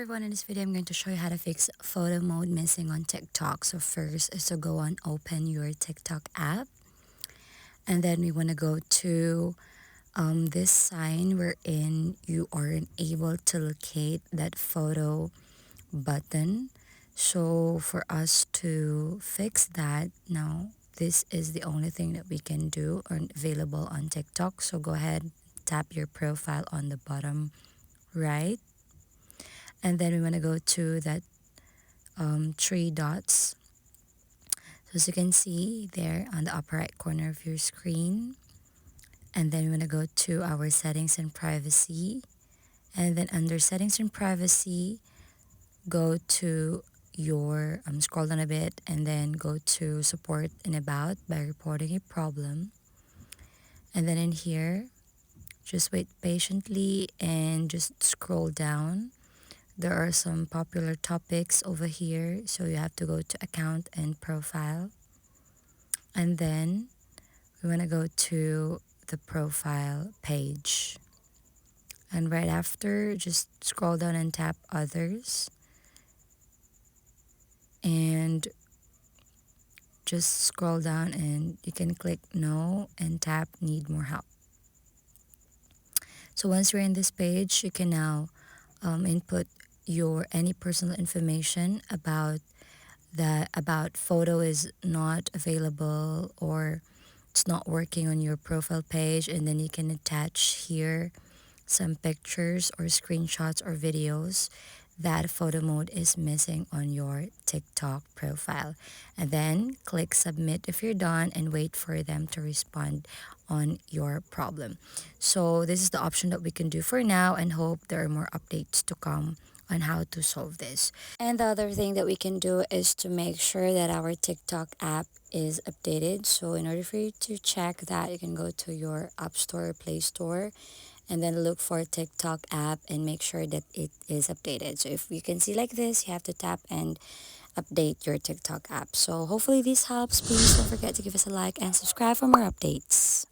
everyone, in this video I'm going to show you how to fix photo mode missing on TikTok. So first is to go on open your TikTok app, and then we want to go to this sign wherein you aren't able to locate that photo button. So for us to fix that now, this is the only thing that we can do or available on TikTok. So go ahead, tap your profile on the bottom right, and then we want to go to that three dots. So as you can see there on the upper right corner of your screen, and then we want to go to our settings and privacy, and then under settings and privacy, go to your scroll down a bit, and then go to support and about by reporting a problem. And then in here, just wait patiently and just scroll down. There are some popular topics over here, so you have to go to account and profile, and then we want to go to the profile page, and right after, just scroll down and tap others, and just scroll down and you can click no and tap need more help. So once you're in this page, you can now input your any personal information about photo is not available or it's not working on your profile page, and then you can attach here some pictures or screenshots or videos that photo mode is missing on your TikTok profile, and then click submit if you're done and wait for them to respond on your problem. So this is the option that we can do for now, and hope there are more updates to come on how to solve this. And the other thing that we can do is to make sure that our TikTok app is updated. So in order for you to check that, you can go to your App Store or Play Store, and then look for TikTok app and make sure that it is updated. So if you can see like this, you have to tap and update your TikTok app. So hopefully this helps. Please don't forget to give us a like and subscribe for more updates.